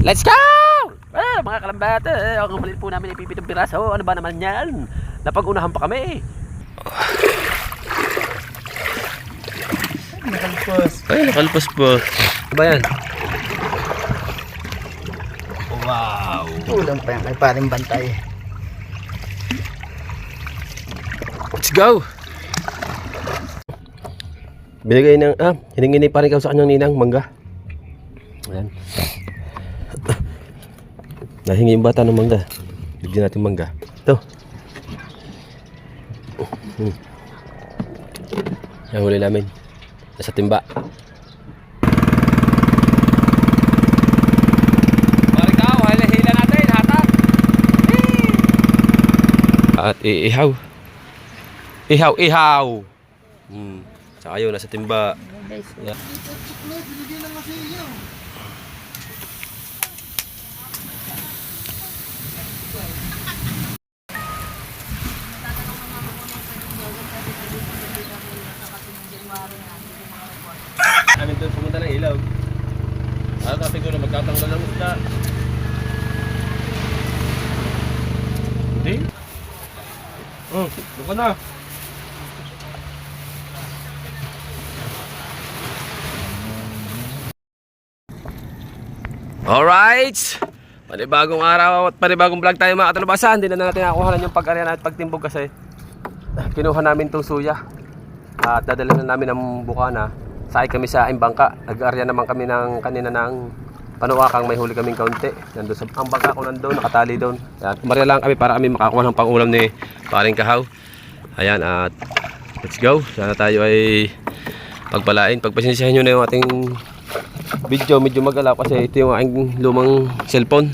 Let's go! Mga kalambate, ang kumalit po namin ipipitong piraso. Ano ba naman yan? Napag-unahan pa kami. Nakalpos. Ay, nakalpos po. Ano ba yan? Wow! Ulam pa yan kay paring bantay. Let's go! Binigay ng, hiningi pa rin ikaw sa kanyang ninang, mangga. Ayan. Nahingi yung bata ng mangga. Bigyan natin mangga. Ito. Yung huli namin. Nasa timba. Marikaw, hila natin, hatak. At ihaw. Ihaw. Saka yun, nasa timba. Yeah. Amin doon pumunta ng ilaw. Sabi ko na magtatanggal ng isda. Hindi? Doon ka na. Alright! Panibagong araw at panibagong vlog tayo mga katalabasan. Hindi na natin nakuha yung pag-aryan at pagtimbog kasi kinuha namin itong suya. At dadalhin na namin ang bukana. Sakay kami sa bangka. Nag-arya naman kami ng kanina ng panuwakang may huli kaming kaunti. Nandun sa ang bangka ko nandun, nakatali doon. At marya lang kami para kami makakuha ng pang-ulam ni Paring Kahaw. Ayan, at let's go. Sana tayo ay pagpalain. Pagpasensyahan nyo na yung ating video, medyo magalaw kasi ito yung aking lumang cellphone.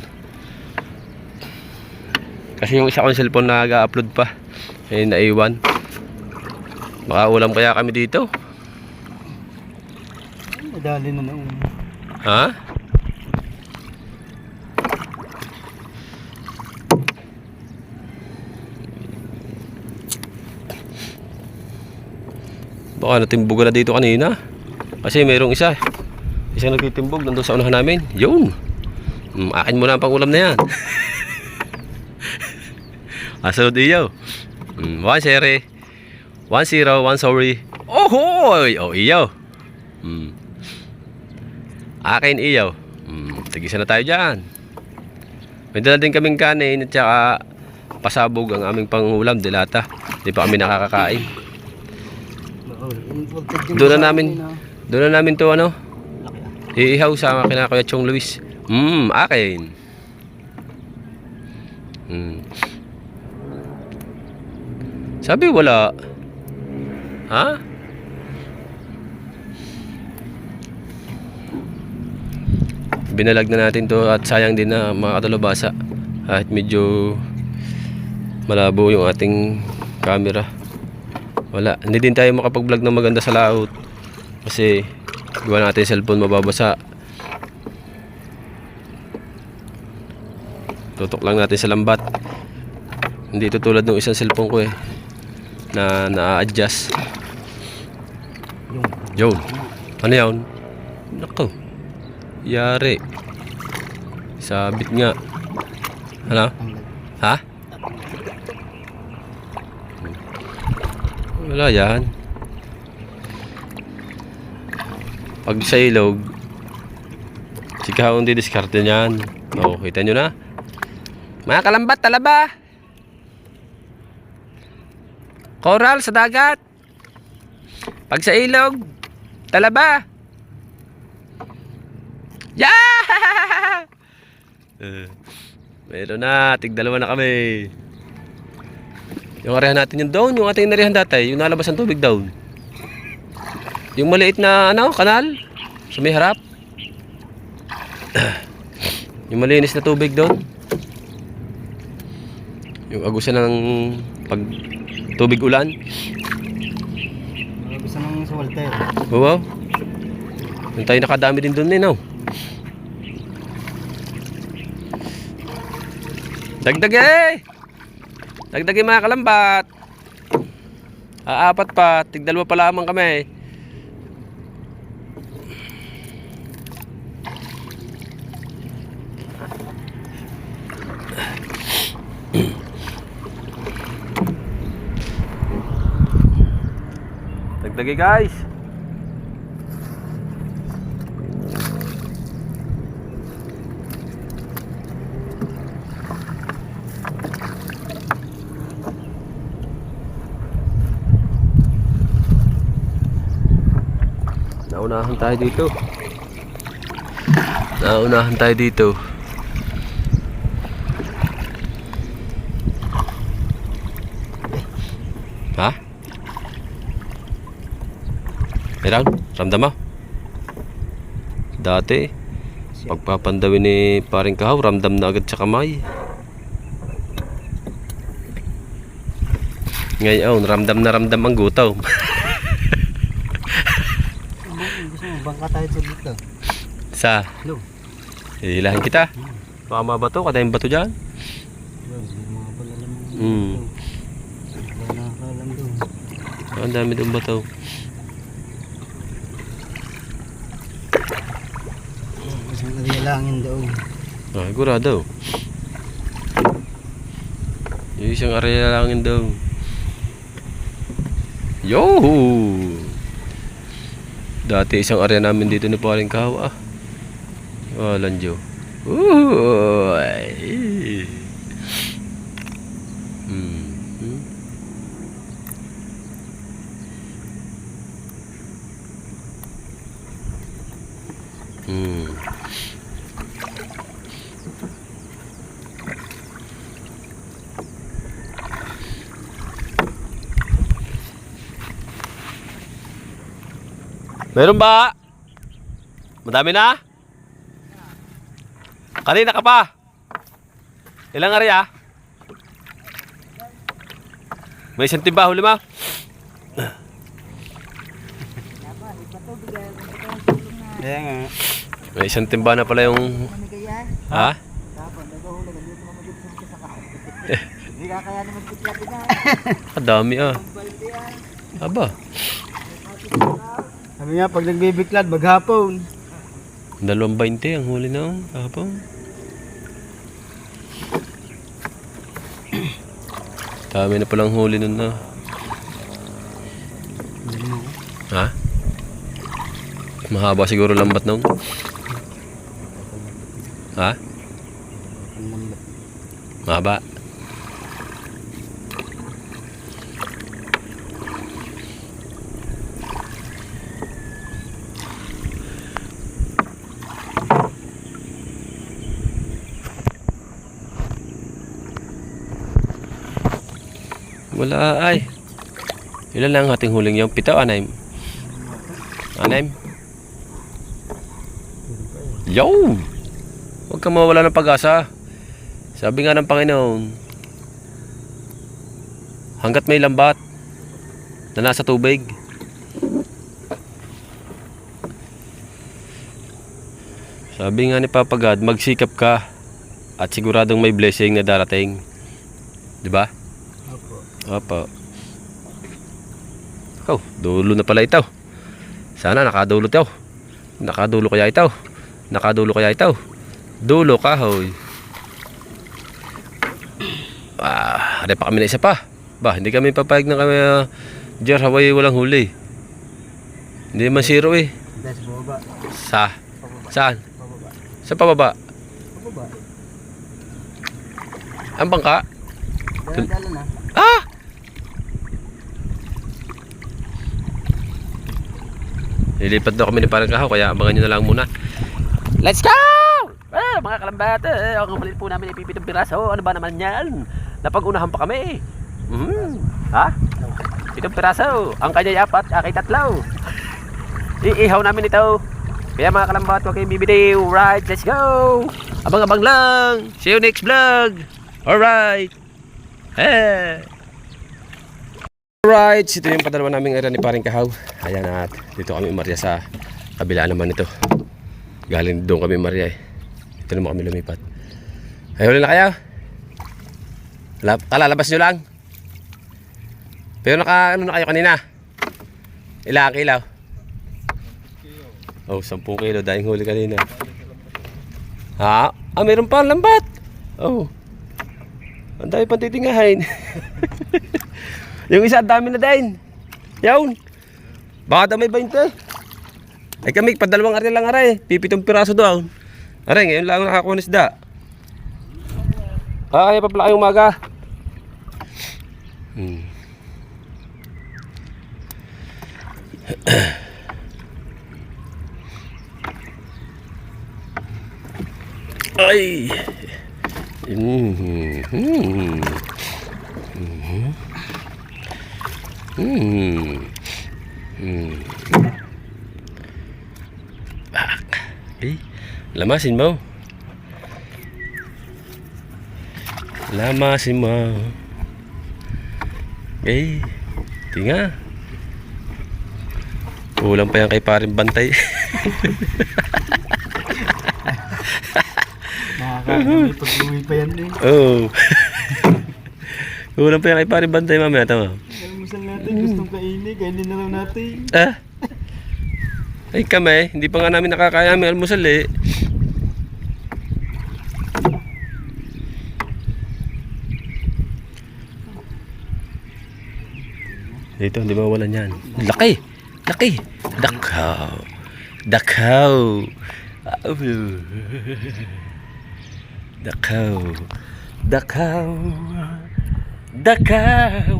Kasi yung isa kong cellphone na nag-upload pa ay naiwan. Makaulam kaya kami dito. Madali na na. Ha? Baka natimbugan na dito kanina. Kasi mayroong isa. Isang nagtitimbog nandun sa unahan namin. Yun. Akin muna ang pangulam na yan. Asunod iyo. 1-0. 1-0, 1 sorry. Ohoy! Oh, iyo. Akin iyo. Tigisa na tayo dyan. May dala din kaming kanin at saka pasabog ang aming pangulam, dilata. Hindi pa kami nakakakain. Doon na namin to ano? Iihaw sa kinakuya Chong Luis. Akin. Sabi wala. Ha? Binalag na natin to at sayang din na mga katalabasa. Kahit medyo malabo yung ating camera. Wala. Hindi din tayo makapag-vlog na maganda sa laot. Kasi gawa natin cellphone mababasa. Tutok lang natin sa lambat. Hindi ito tulad ng isang cellphone ko na na-adjust. Yun. Ano yun? Nako. Yari. Sabit nga. Ano? Ha? Wala yan. Pag sa ilog, si Kahon di diskarte niyan. O, kita nyo na. Mga kalambat, talaba. Coral sa dagat. Pag sa ilog, talaba. Yeah! Meron na, tig-dalawa na kami. Yung arehan natin yung down, yung ating narihan dati, yung nalabas ng tubig down. Yung maliit na kanal sa may harap. Yung malinis na tubig doon. Yung agusan ng pag tubig ulan. Agusan ng sa Walter. Wow. Yung tayo nakadami din doon no. Dagdag Dagdag mga kalambat. Apat pa, tig-dalawa pa lamang kami. Dagdagi guys. Naunahan tayo dito. Naunahan tayo dito. Ha? Meron? Ramdam mo? Dati, pagpapandawin ni paring kahaw, ramdam na agad sa kamay. Ngayon, ramdam na ramdam ang gutom. Gusto mo, bangka tayo sa dito. Sa? Hello. Hihilahin kita. Baka mabato, kadayang bato dyan. Hindi mo pala alam. Wala nakakalam doon. Ang dami doon bato. Isang naglalangin doon. Ah, sigurado. Yung isang area langin daw. Yo! Dati isang area namin dito ni paring kahaw ah. Walang Diyo. Uy! Meron ba? Madami na? Kanina ka pa? Ilang area? May isang timba, huli mo? Kaya nga. May isang timba na pala yung... Ha? Hindi ka kaya naman kitlat na. Kadami ah. Aba. Sabi nga, pag nagbibiklad, maghapon. 2.20 ang huli na kahapon. Dami na palang huli nun na. Ha? Mahaba siguro lambat nung. Ha? Mahaba. Wala ay. Ilan lang ang ating huling yung 7 o 6? 6? Yo! Huwag kang mawala ng pag-asa. Sabi nga ng Panginoon, hanggat may lambat na nasa tubig, sabi nga ni Papa God, magsikap ka at siguradong may blessing na darating. Diba? Opo. Oh, dulo na pala ito. Sana nakadulo ito. Nakadulo kaya ito. Nakadulo kaya ito. Dulo kahoy. Ah, ada pa kami na isa pa. Ba, hindi kami papayag na kami Jer, Hawaii walang huli. Hindi man zero eh. Sa baba. Saan? Pababa. Sa pababa. Pababa. Ang bangka? Dala na. Ah! Lilipat daw kami ni parang kahaw, kaya abangan nyo na lang muna. Let's go! Mga kalambate, ang malit po namin ay 7 piraso. Ano ba naman yan? Napag-unahan pa kami. Ha? 7 piraso. Ang kanya 4, akay 3. Iihaw namin ito. Kaya mga kalambate, huwag kayong bibitiw. Right, let's go! Abang-abang lang. See you next vlog. Alright. Hey! Alright, ito yung padalawa naming area ni paring kahaw. Ayan, at dito kami umarya sa kabila naman ito. Galing doon kami umarya eh. Ito naman kami lumipat. Ay, huli na kayo? Kalalabas nyo lang? Pero ano na kayo kanina? Ilang kilaw? Oh, 10 kilo dahil huli kanina. Ha? Ah, meron pa lambat. Oh. Ang dami pang titingahin. Yung isa, ang dami na din. Yawn. Baka daw may 20. Ay kami, padalawang ari lang aray. Pipitong piraso doon. Aray, ngayon lang nakakuha ng isda. Ah, kaya pa pala kayong umaga. Ay. Okay. Lamasin mo. Lamasin mo. Okay. Tinga. Kulang pa yan kay paring bantay. Nakakagami pag-uwi pa yan din. Oh. Kulang pa yan kay paring bantay mamaya. Tama. Almusal natin, gustong kainin, kainin na lang natin. Ah? Ay kami, hindi pa nga namin nakakaya may almusal eh. Dito, hindi mawalan yan. Laki! Laki! Dakaw! Dakaw! Dakaw! Dakaw! Dakaw!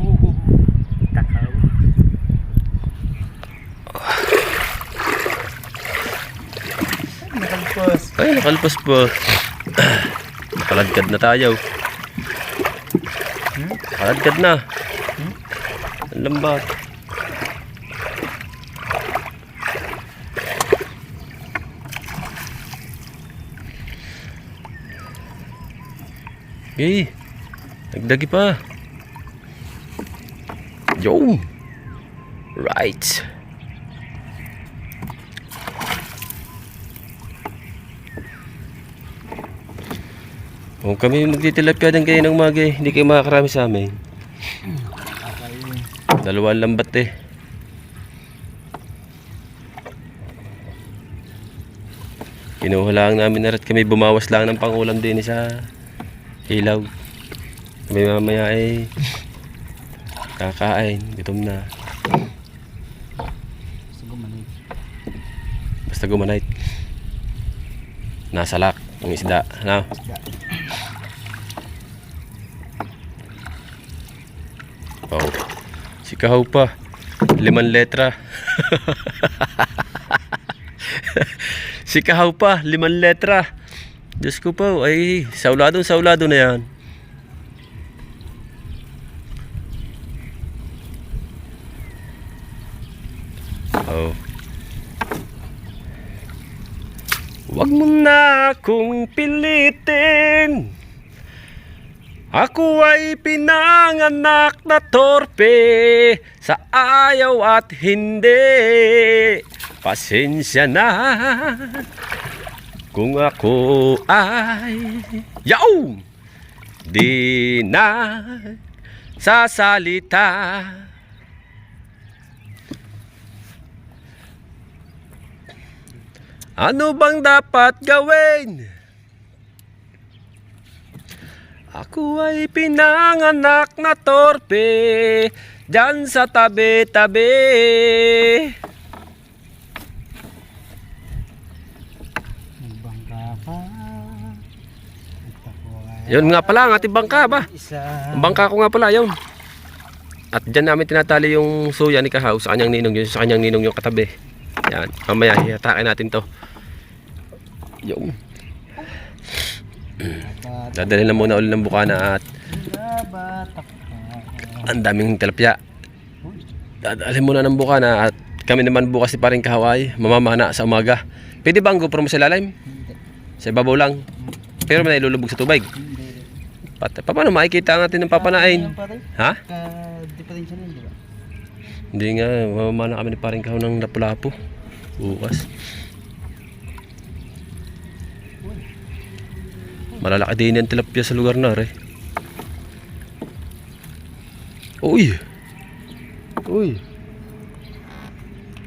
Nakalpos. Ay, nakalpas po. Nakaladkad na tayo. Nakaladkad na. Ang lambat. Okay. Nagdagi pa. Yo. Right. Kung kami magtitilapia din kayo ng umaga eh, hindi kayo makakarami sa amin. Dalawang lambat eh. Kinuha lang namin na rin kami, bumawas lang ng pangulam din sa ilaw. Kami mamaya eh kakain, gutom na. Basta gumanay. Nasa lak ang isda, ano? Oh. Si Kahaw pa 5 letra. Si Kahaw pa 5 letra. Diyos ko po, ay saulado na yan. Oh. Wag mo na akong pilitin. Ako ay pinanganak na torpe sa ayaw at hindi. Pasensya na kung ako ay yaw di na sasalita. Ano bang dapat gawin? Ako ay pinanganak na torpe dyan sa tabi-tabi. Nagbangka pa. Yun nga pala ang ating bangka ba? Ang bangka ko nga pala yun. At dyan namin tinatali yung suya ni Kahaw sa kanyang ninong yun, sa kanyang ninong yung katabi. Yan, mamaya hihatakin natin to. Yung dadalhin na muna ulit ng bukana at ang daming tilapia. Dadalhin muna ng bukana at kami naman bukas si paring Kahaway mamamana sa umaga. Pwede ba ang GoPro mo sa ilalim? Sa ibabaw lang. Pero may ilulubog sa tubig. Paano makikita natin ng papanain? Ha? Di pa rin siya nun, di ba? Hindi nga, mamamana kami ni paring Kahaw ng lapu-lapu bukas. Malalaki din yung tilapia sa lugar na rin. Uy! Uy!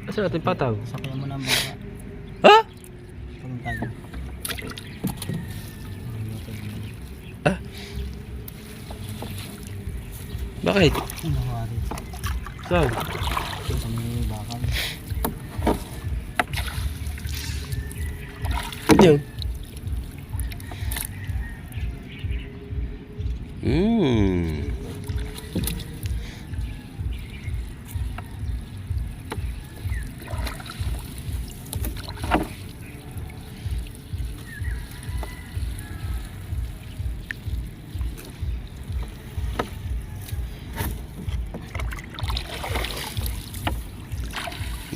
Asa natin pataw? Sakyan mo na ang bangka. Ha? Pagong tayo. Bakit? Ano hari? Saan? Ito sa may bakal. Yun. Hmm.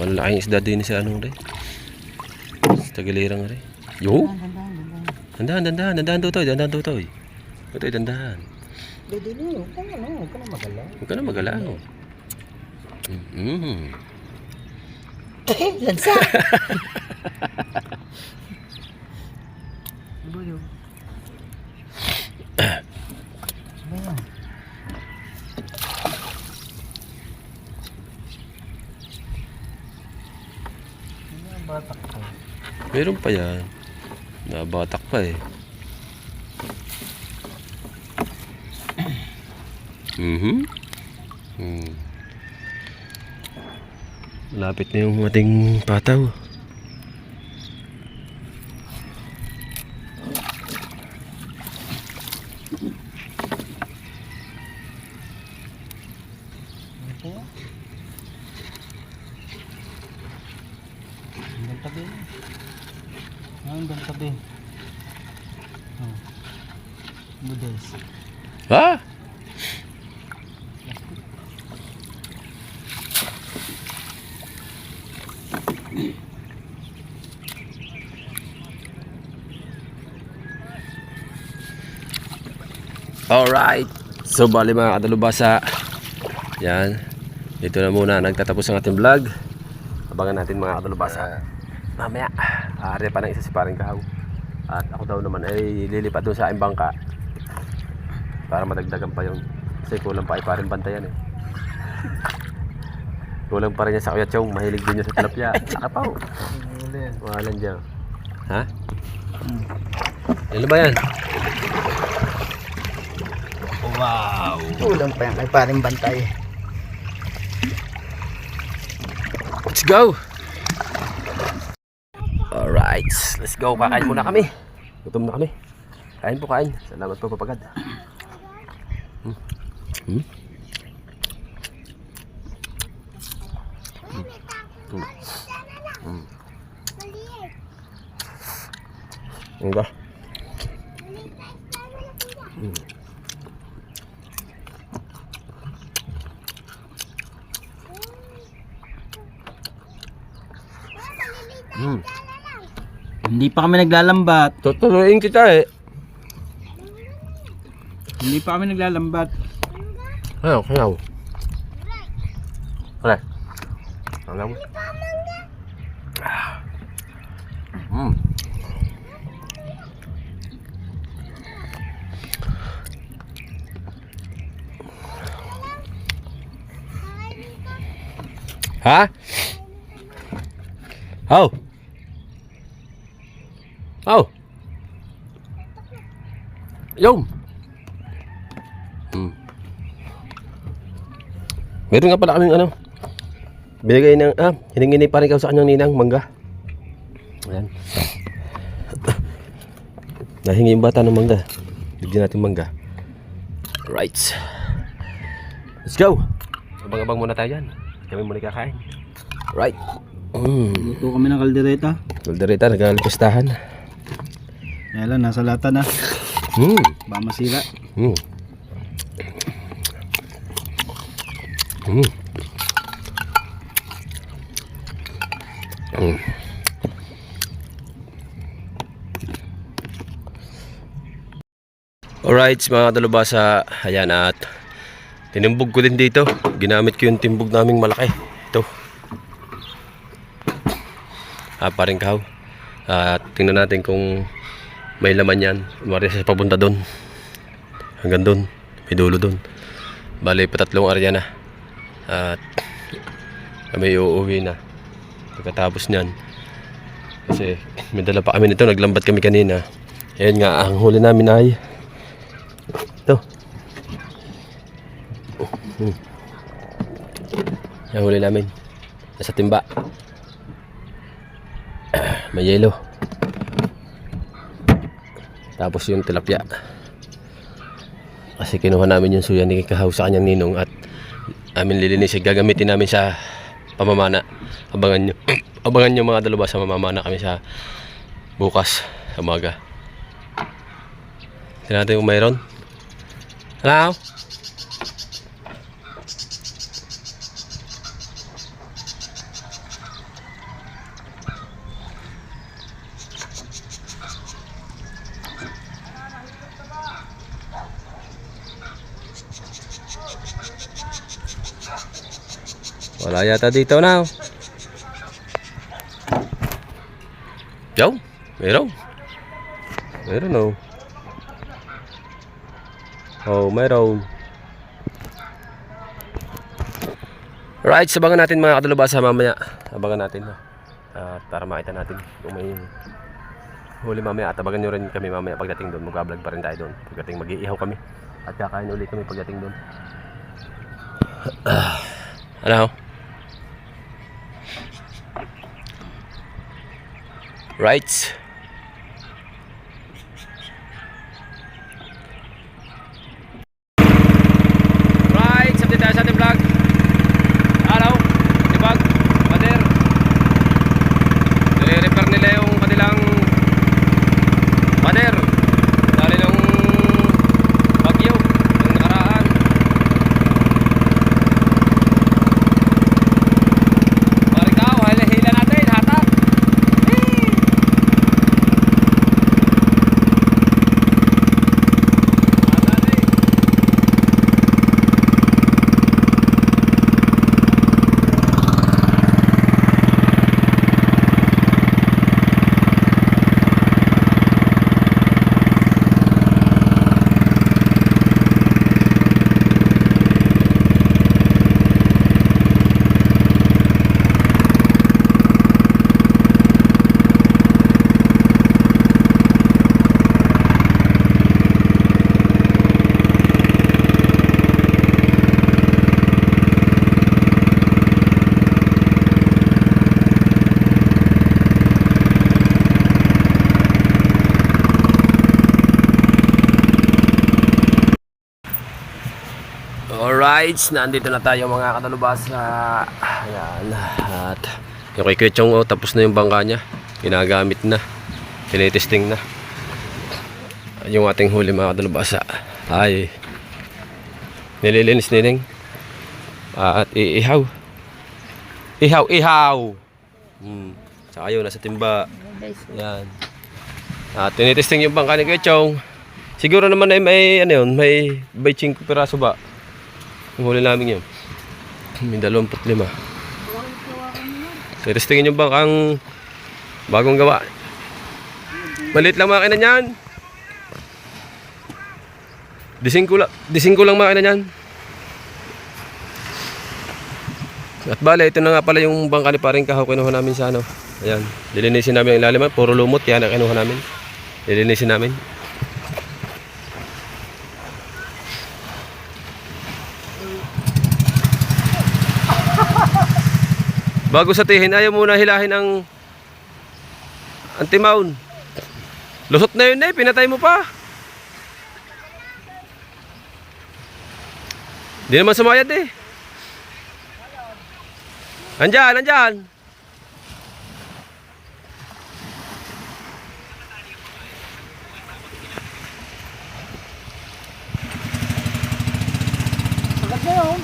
Malalaking isda din sa ano rin. Sa Tagilirang rin. Yo! Dandahan tutoy, dandahan tutoy. Tutoy, dandahan. Dede no, huwag ka na magalaw. Huwag ka na magalaw. Mm-hmm. Lansa! Ano ba yun? Ano yan? Ano yung batak ko? Meron pa yan. Nabatak pa eh. Lapit na yung ating pataw. Ito yan. Hanggang tabi. Hanggang tabi. Oh. Budes. Ha? Alright. So bali mga kadalubasa, yan, dito na muna nagtatapos ang ating vlog. Abangan natin mga kadalubasa. Mamaya aarya pa ng isa si Paring Kahaw. At ako daw naman ay lilipat doon sa aking bangka para madagdagan pa yun. Kasi kulang pa ay Paring Bantayan eh. Kulang pa rin niya sa Kuya Chong. Mahilig din niya sa tilapia. Apaw. Walang dyan. Ha? Ano ba yan? Wow! Kulang pa yan kay Paring Bantay. Let's go! Alright, let's go. Kakain muna kami. Gutom na kami. Kain po, kain. Salamat po, papagad. Ano ba? Hindi pa kami naglalambat. Tutuloyin kita eh. Hindi pa kami naglalambat. Ayaw, ayaw. Wala. Ayaw mo. Ha? How? How? Yung. Meron nga pala kaming ano. Binigay ng hiningi ni Paring Kahaw sa kanyang ninang mangga. Ayan. Nahingi yung bata ng mangga. Bigyan natin mangga. Right. Let's go. Abang-abang muna tayo dyan. Kami muna kakain. Right. Luto kami ng kaldereta. Kaldereta, nagalipistahan. Kaya lang, nasa lata na. Baka masira. Alright, mga dalubasa, ayan at tinimbog ko din dito. Ginamit ko yung timbog naming malaki. Ito. Paring Kahaw. At tingnan natin kung may laman yan. Mari sa papunta doon. Hanggang doon. May dulo doon. Bali, patatlong area na. At kami uuwi na. Pagkatapos nyan. Kasi may dala pa kami nito. Naglambat kami kanina. Ayan nga, ang huli namin ay ito. Yung huli namin. Nasa timba. May yelo. Tapos yung tilapia. Kasi kinuha namin yung suya ni Kahaw sa kanyang ninong at amin lilinisin. Gagamitin namin sa pamamana. Abangan nyo. Abangan nyo mga dalubasa, mamamana kami sa bukas sa umaga. Tignan natin kung mayroon. Hello? Wala yata dito na. Yo, meron. Meron oh. Oh, meron. Right, sabangan natin mga kadalubasa mamaya. Abangan natin no. Para makita natin kung may huli mamaya. At abangan nyo rin kami mamaya pagdating doon. Mag-vlog pa rin tayo doon. Pagdating mag-iihaw kami. At kakain ulit kami pagdating doon. Ano? Right. Right, update tayo sa ating vlog. Araw, Tibag, Pader. Nire-repair nila yung kanilang pader. Dali ng bagyo ng nakaraan. Marikaw, hila natin, hatak. Alright, nandito na tayo mga kadalubasa. Ayan. At yung kay Kwechong, oh, tapos na yung bangka niya. Ginagamit na. Tinitesting na. Yung ating huli mga kadalubasa ay nililinis niling. At iihaw. Ihaw. Tsaka yun, nasa timba. Ayan. At tinitesting yung bangka ni Kwechong. Siguro naman ay may, ano yun, may 25 piraso ba? Yung huli namin yun. May 25. So, testingin yung bangkang bagong gawa. Maliit lang makina niyan. Dising ko lang makina niyan. At bale, ito na nga pala yung bangka ni paring Kahaw. Kinuha namin sa ano. Ayan. Lilinisin namin ang ilalim. Puro lumot. Kaya na kinuha namin. Lilinisin namin. Bago sa tihin, ayaw muna hilahin ang anti-mount. Lusot na yun eh, pinatay mo pa. Di naman sumayad eh. Andyan. Sagat na yun.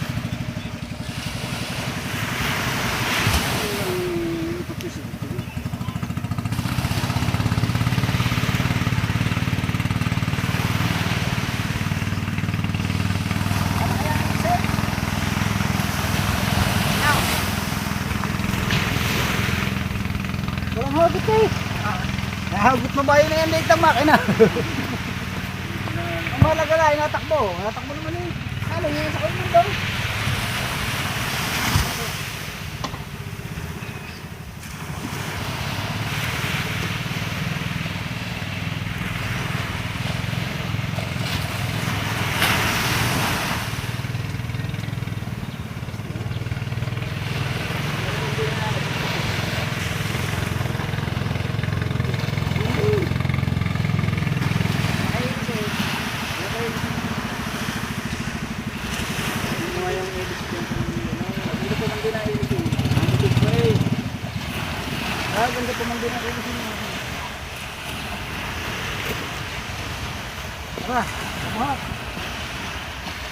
Walang hagot eh. Nahagot mo ba yun na yan na itang makina? Ang mahalaga na, natakbo. Natakbo naman eh. Ano yun sa kanya daw?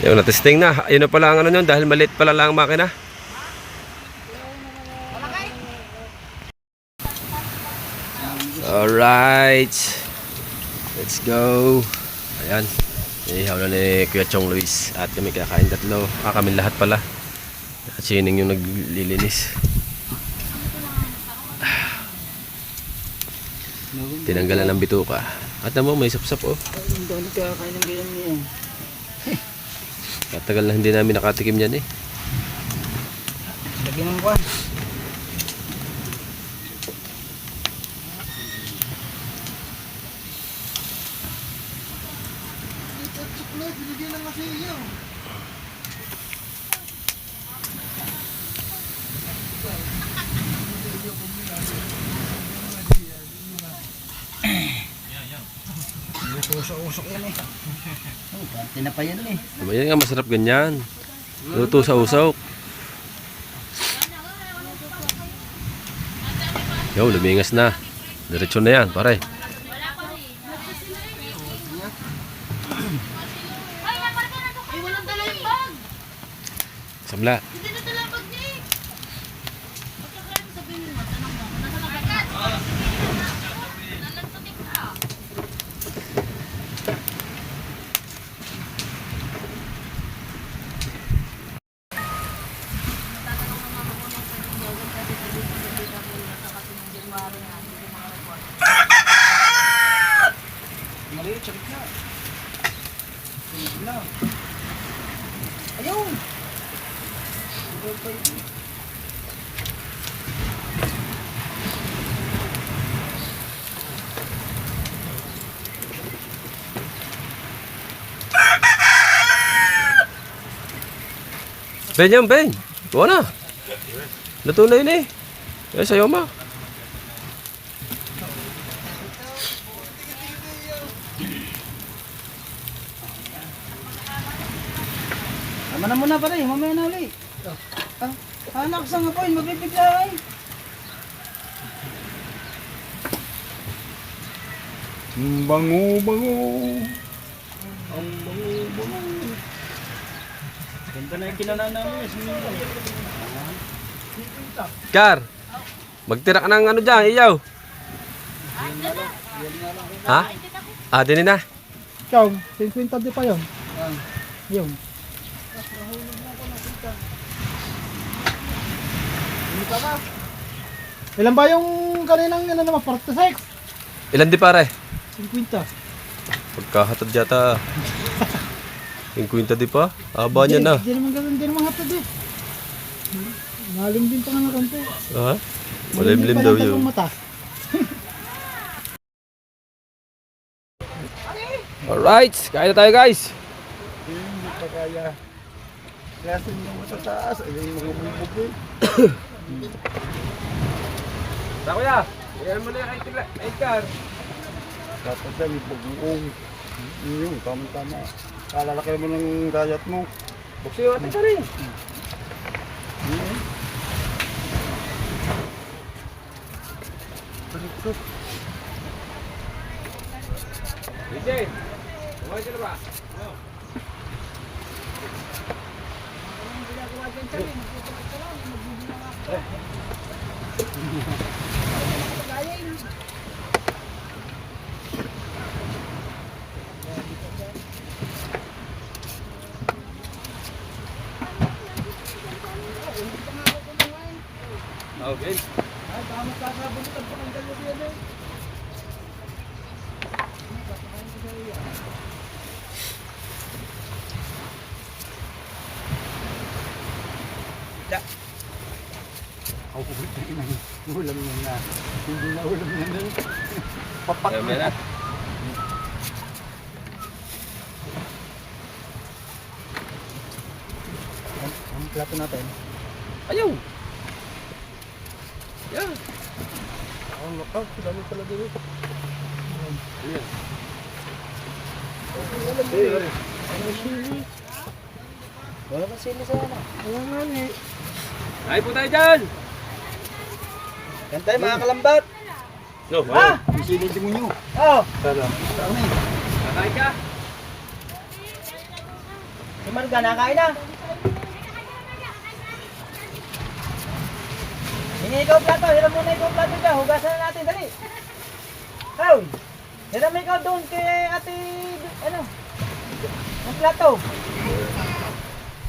Yung na-testing na. Ayun na pala ang ano yun dahil maliit pala lang ang makina. Alright. Let's go. Ayan. Ihaw na ni Kuya Chong Luis. At kami kakain tatlo. Kami lahat pala. Sining yung naglilinis. Tinanggalan ng bituka. At naman may sapsap oh. Hindi kakain ng ganyan niya. Katagal na hindi namin nakatikim yan eh. Lagyan mo pa. Usok-usok yan eh. Oh, pati na pa yan eh. Yan nga masarap ganyan. Luto sa usok. Yo, lumingas na. Diretso na yan, pare. Sabla. Maliit, sakit na. Sakit na. Ayun! Ben yan, Ben. Kuha na. Luto na yun eh. Eh, sa'yo ma. Tama na muna pare, mamaya na ulit. Anak sa nga po, magbibigay. Bango. Ang bango. Ganda na yung kinanan namin. Kar, magtira ka ng ano dyan, iyaw. Ha? Ah, din na. Ikaw, 50 di pa yun. Yun. Ilan ba yung kaninang ano naman, 46? Ilan di pare? 50. Pagkahatad yata. 50 di pa? Haba niya na. Hindi naman ganun, hindi naman hatad eh. Malim din pa nga konti. Ha? Malimlim daw yun. Mata. Alright, kain na tayo guys. Hindi pa kaya. Kaya sa inyo matataas, ay yung mga bubog eh. Sa kuya, iyan mo na yung Edgar. Dapat dyan, may pag-uong. Yung tama-tama. Kalalaki mo ng gayat mo. Buksi yung atin ka rin. DJ, kumain ka na ba? Okay. Ulam yan na. Hindi na ulam yan na. Papak na. Ang plato natin. Ayaw. Yan. Ang lakas. Dami pala din. Ayan. Wala pa sili sa ano. Wala nga Ay po tayo dyan. Yan tayo mga kalambat. No, Ha? Yung sili demonyo. Oh, Sana. Dami. Kakain ka? si Marga, nakain na. Hingi ikaw plato, hiram muna ikaw plato dyan. Hugasan na natin, dali. Hoy, hiram mo ikaw doon kay ate, ano, ang plato.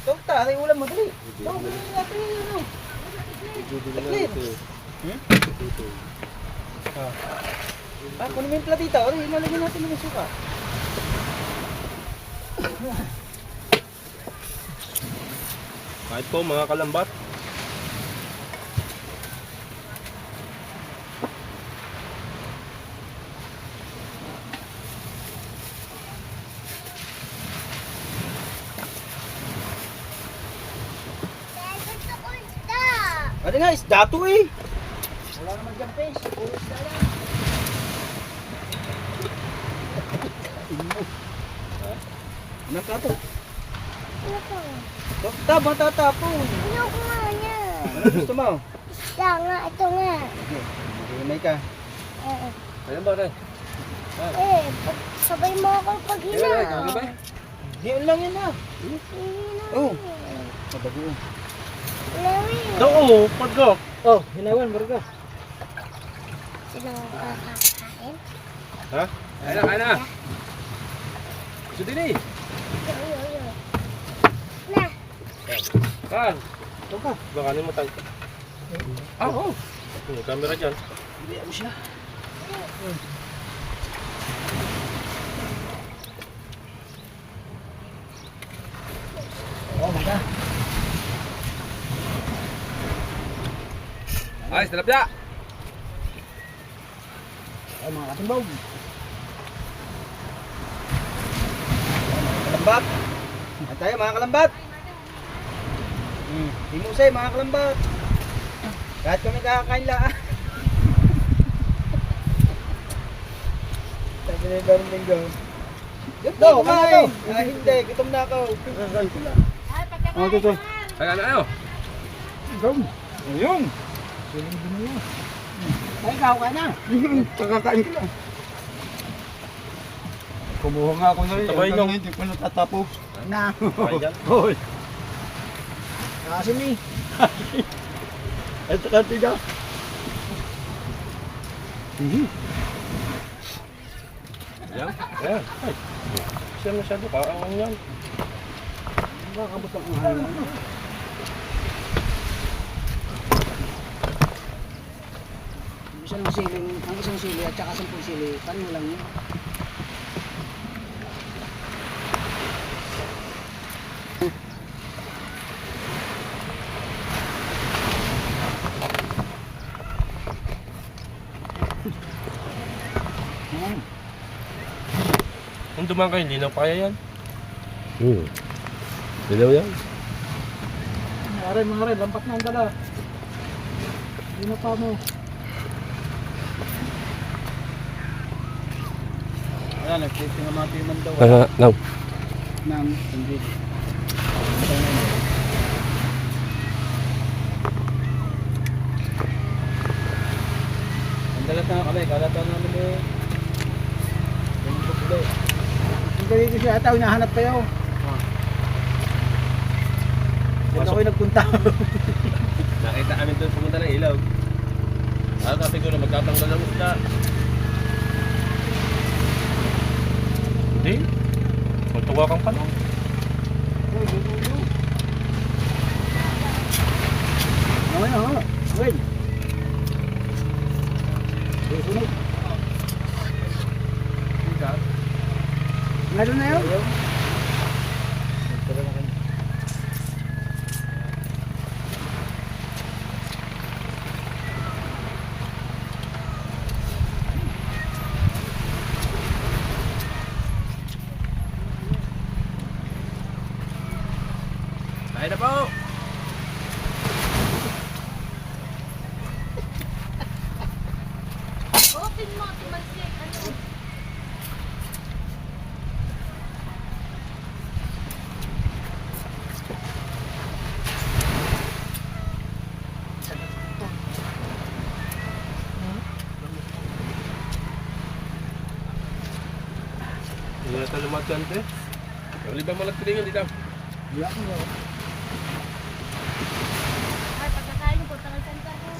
Tumta, ate ulam mo, dali. Ito, ate, ano. Taklit. Kunin mo yung platita. Ori, ilalagyan natin ng suka. Kahit po mga kalambat. Ano nga, isda to eh. Wala naman dyan, fish. Puro isda lang. Anong plato? Dokta, matatapon. Ayoko nga niya. Ano gusto mo? Isda nga, ito nga. May ka. Ayan ba rin? Sabay mo ako pag Ayan ba? Kami ba? Diyan lang yan ha. Oh. Mabago. Lawin. Oo, pagka. Oh, hinawan, marga. Sino ang kakakain? Ha? Kain na. Gusto din eh. Yo. Na. Kan. Ito ka. Baka mo tayo. Oo. Yung camera dyan. Bilihan mo siya. Oh, marga. Ayos, talapya. Ay, mga katimbog. Kalambat. At tayo, mga kalambat. Timusay, mga kalambat. Kahit kami kakakain lang. Sabi na yung barong linggo. Gusto, kumain. Hindi, gutom na ako. Kakain ko lang. Ito. Kaya na ano? Ikaw. Ayun. Ay, ikaw ka na. Kakakain ko lang. Kumuha nga ako na rin. Sabay nyo. Hindi ko natatapos. Na. Kain dyan. Hoy. Kasi ni. Ito ka tiga. Yan. Ayan. Ay. Siya masyado. Kaangan yan. Nakakabot ang mahal. Ang isang sili at saka 10 sili, paano lang yun? Kung dumaan kayo, linaw pa kaya yan? Linaw yan? Mga rin, lampat na ang dala. Hindi na pa mo. Ayan, nag-clipping ang mga timan daw. No. Nang, hindi. Ang dalat na kami, kalatan namin eh. Yung buklo. Ang galing ko siya ata, hinahanap kayo. Dito ako'y nagpunta. Nakita kami doon pumunta ng ilaw. Kasi ko na magkatanggal ng isda. Hindi. Magtuwa kang panong. Oo. Wait. Sunod. Meron na yun? Kain na po! Open mo, tumansik. Ano? Ito lumatante. Yung libang malagpilingan dito. Iyak mo. Ay, pagkakain ko, tangal santa ko.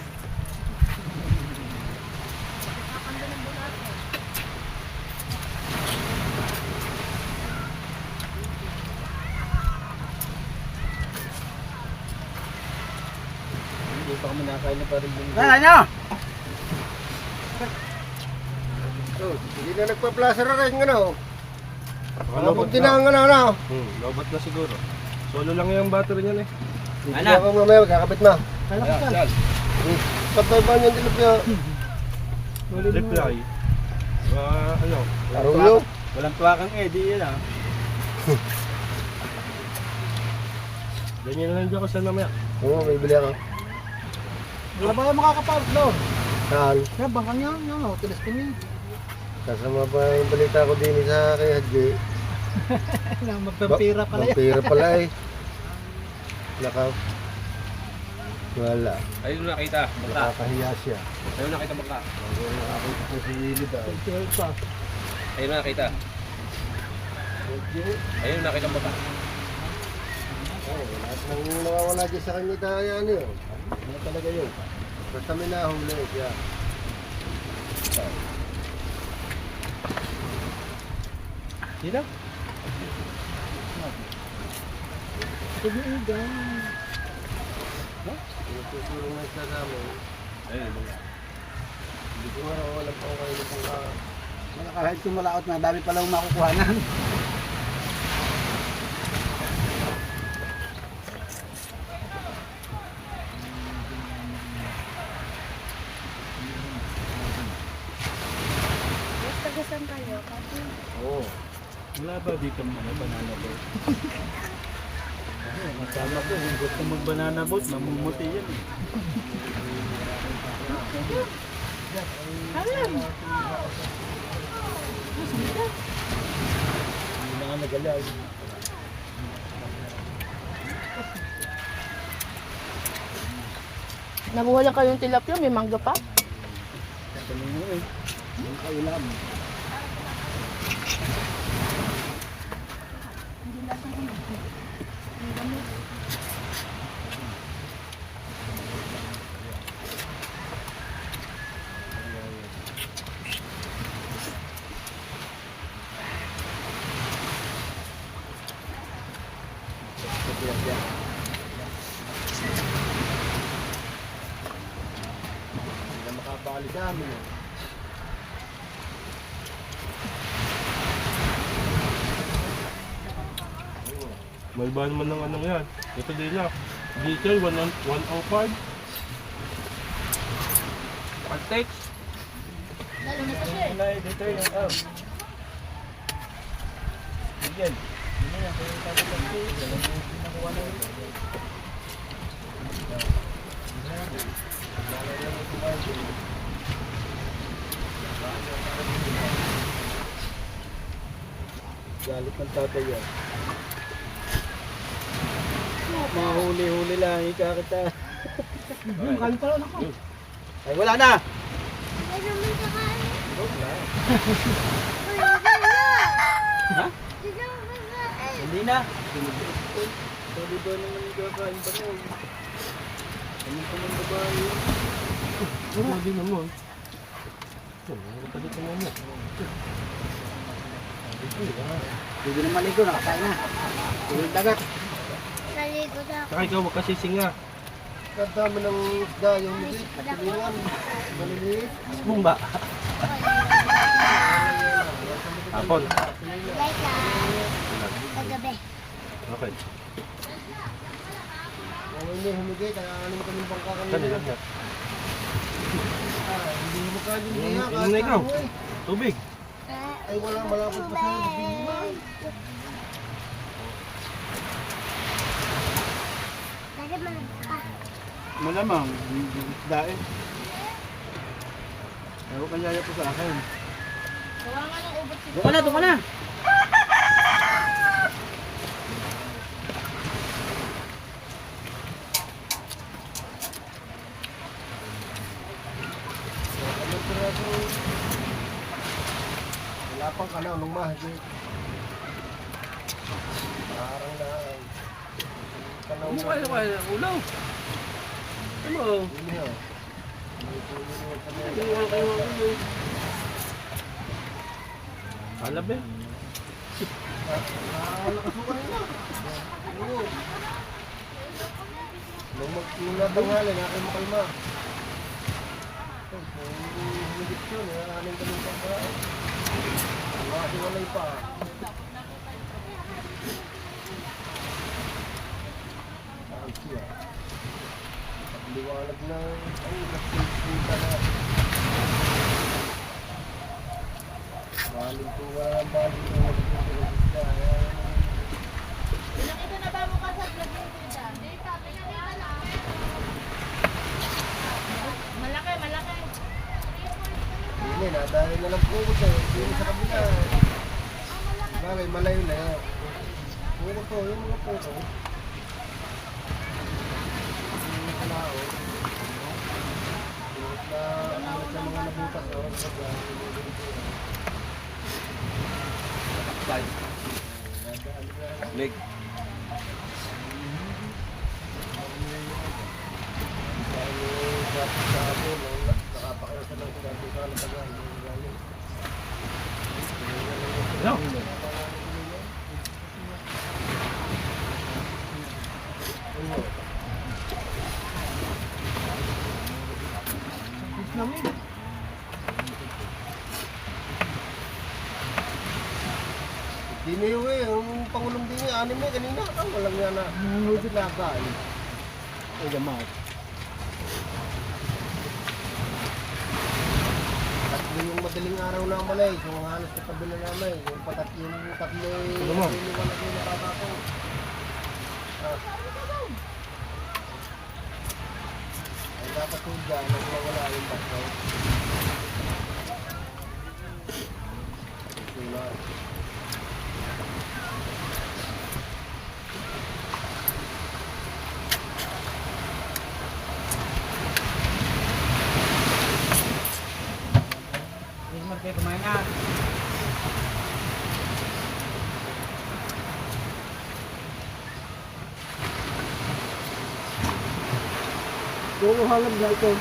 Kakanda ng bulat ko. Hindi pa kami nakain na parang yung... Ano? Oh, hindi na nagpa-plaster na rin, ano? Malabot din ang ano. Lobat na siguro. Solo lang yung battery niyan eh. Hindi na ako mamaya, magkakabit na. Yan. Patay ba niyan dilap niya? Reply. Ano? Arulo. Walang tuwakang Eddie yan ah. Ganyan na lang dyan ko saan mamaya. Oo, may bili ako. Wala ba yung makakapag doon? Saan? Kaya baka niya, tilas ko niya. Kasama pa yung balita ko din sa kay Hadji. Magpampira pala yan. Vampira pala eh. Naka... Wala. Ayun na nakita. Baka. Nakakahiya siya. Ayun na nakita baka. Nakakita ko si Lilid ah. Ayun na nakita. Ayun na nakita baka. Oo, lahat ng nawawala dyan sa kanya kaya ano yun. Ano talaga yun? Basta may nahuli siya. Sino? Yung susulong na isa sa amin. Ayun. Hindi ko nga wala pa kayo ng Kahit kumalaot na, dami pala yung makukuhanan. Basta gasang kayo, kasi Oo. Wala ba dito mga banana boat? Masama ko, kung gusto mag-banana boat, mamumuti yan eh. Hindi na nga nagalaw. Nabuha lang kayong tilapia, may mangga pa. Tanong mo eh. Yung kaulam. Hindi na makapali sa amin eh. May ba naman ng anong yan? Ito din na. Detail 105. Context. lalo na kasi. Dito yung Yan. Hindi yan. Kaya tayo kasi. Alam mo yung pinakuha na yun. Galit ng tatay yan. Mga huli-huli lang. Ika kita. Galit pala ako. Ay wala na. Ay, naman sa kain. Wala. Uy, wala na. Ha? Hindi na makakain. Hindi na. Sabi ba naman yung kakain pa mo? Kami pa ng babae. Wala din naman. Dito naman. Hindi na maligo. Nakakain na. Tulad dagat. Naligo na ako. Saka ikaw magkasisinga. Ang dami ng isda yung silingan. Maliliit. Mumba. Hapon. Like kagabi. Okay. Kung hindi humigay, kaya anim kami bangka kanina. Saan nila? Hindi mo ka din niya. Inom na ikaw. Tubig. Ay wala malapit pa sa Lagi malagpa. Malamang. Dain. Ewan kang yaya po sa akin. Gawa nga ng ubot si Doon ka na, doon ka na. Wala pang ka na, nung mahal. Parang na. Ano kaya ulaw? Ano? Hindi oh. Hindi wala kayo ulaw. Alab eh. Nakasukan na. Nung magkula tanghali, aking makalma. Higit yun, aning ganun pa ba? Nakasiwalay pa. Ay siya. Liwanag na, ay, nagpulputa na. Baling po wala ang baling na nagpulputa. Nakita na ba mo ka sa vlog yung tita? Malaki, malaki. Hindi na, dahil na lang po ko sa'yo. Hindi sa kabila. Bagay, malayo na yan. Puko to, yung mga puko. Yung kalao. Yung sa mga nabutas. Orang sa kabila. Leg. Diniyo eh, yung pangulong din niya, anime kanina. Walang yan na. Nunod na ka. Ay, gamay. Tatlo yung madaling araw na malay. Yung halos sa tabi na namin. Yung tatlo yung wala yung nakatako. Ay, dapat yung dyan, wala yung bato. Wala. Marke, kumain na. Halag na ito.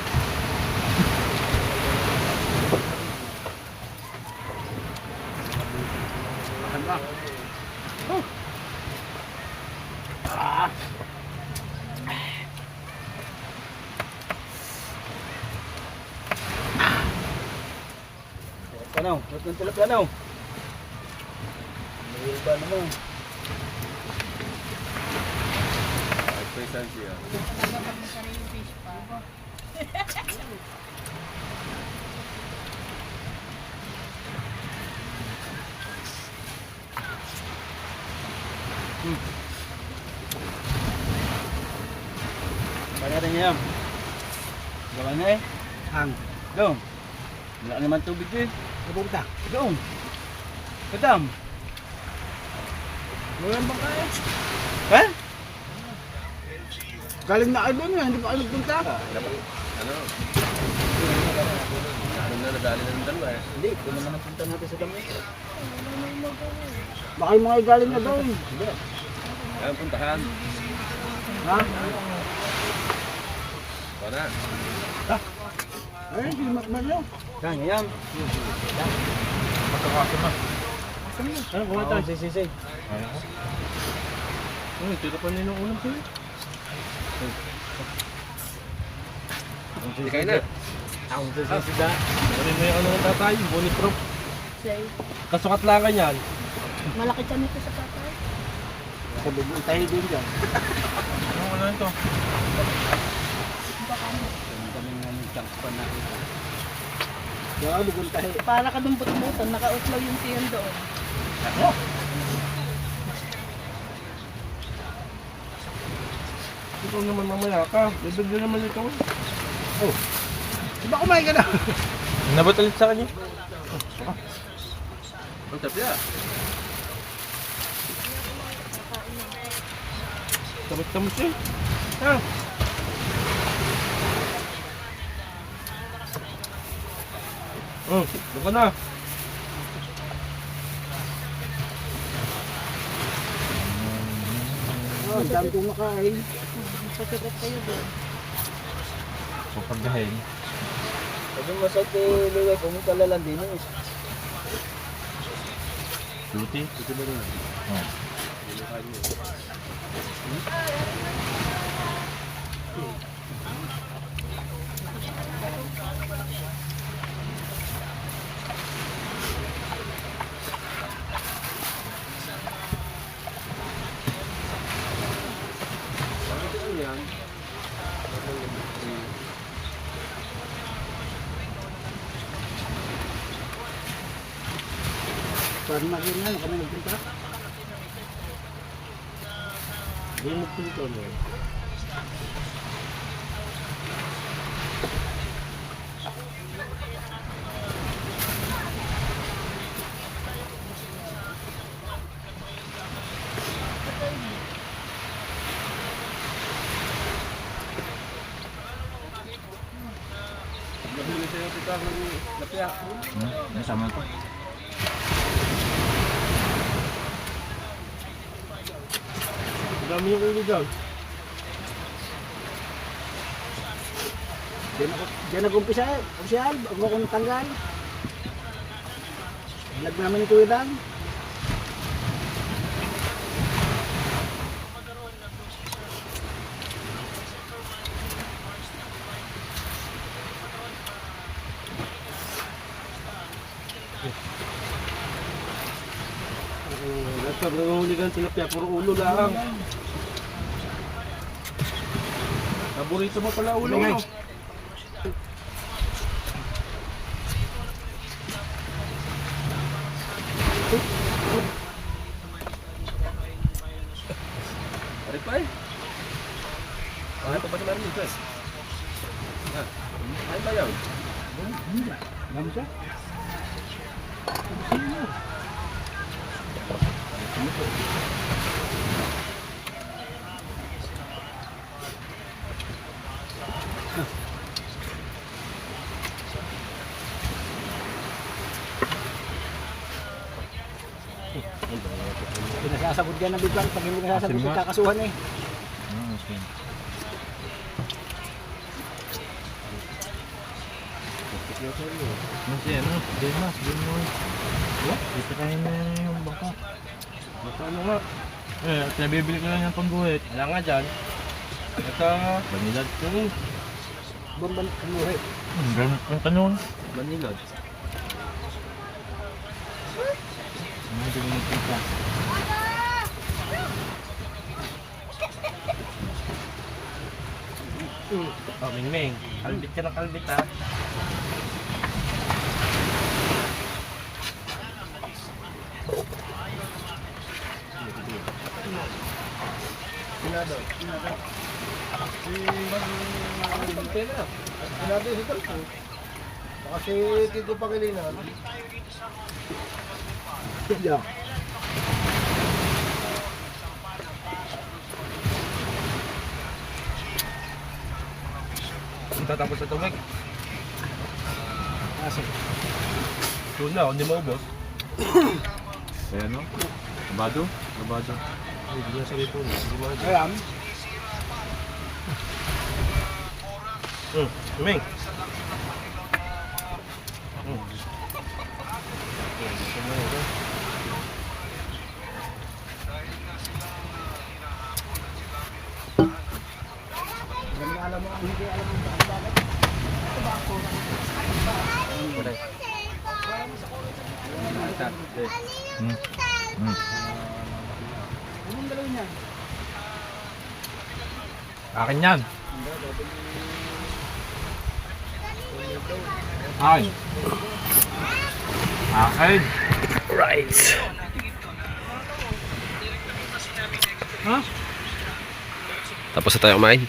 Ano? Ba't ng tilapia ano? May iba naman. Kaya rin yan. Gawa na eh. Hang. Doon. Wala naman tubig eh. Napunta. Doon. Kadam. Wala bang kaya? Ha? Galing na kayo doon, hindi pa kayo nagpunta. Ano? Ano na nadali na ng dalawa eh. Hindi, kung naman ang punta natin sa dami. Baka yung mga galing na doon. Hindi. Kaya puntahan. Ha? Wala. Ay, hindi magmano. Kanya yan. Ano, kuha tayo, sisisig. Ay, tira pa nila ng ulam sa'yo. Hindi kayo na. Ako sisisig na. Ano may ano ng tatay? Bonnie prop. Say, Kasukat lang ka niyan. malaki chan ito sa tatay. Sabi tayo din dyan. Ano ito? Kami nga ng chunks pa natin. Kaya lugun tayo. Para ka dong butbutan, nakautlaw yung tiyan doon. Ito naman mamaya ka. Bibigyan naman ito. Di ba kumain ka na? Nabot ulit sa kanya. Ang tapya. Tamat-tamat eh. Ha? Buka na. Ang dami kong nakain. Pagkagat kayo doon. Paggahin. Sabi mo sa kay Luway, pumunta lang din eh. Duty? Oh. Saan maging yan? Kami nagpunta? Hindi nagpunta mo. Nasama ko. Dami yung ulo dyan. Diyan nag-umpisa. Opisyal, bago ako natanggal. Vlog namin ito ilang. Pag nanguhuli ka ng tilapia, puro ulo lang. Paborito mo pala ulo mo. Arit pa eh. Ano pa ba naman dito eh? Ha? Ano ba yun? Dami siya. Pinasasabot yan ng biglang. Pag hindi nasasabot, Asim nga. kakasuhan eh. Okay. Masih ano? Dimas, Dimas. Dito kayo na yung baka. Baka ano nga? Nabibili ko lang yung pangguhit. Wala nga dyan. Ito. Banilad ko rin. Bamban kanuhi. Gamit ng kanon. Manilod. Hindi ko nagkita. Oh, Mingming. Kalbit ka ng kalbit ha. Pinado. Pinado si Talpo. Baka si Tito Pangilinan. Yeah. Tatapos sa tubig. Kasi. Doon na, hindi maubos. Kaya ano? Abado? Abado. Hindi na sa ito. Hindi maubos. Ayan. Ming. Alam mo, hindi alam mo ang dagat. Ito ba ako? Anong galaw niya? Akin yan. Akin. Akin. Right. Ha? Tapos na tayo kumain.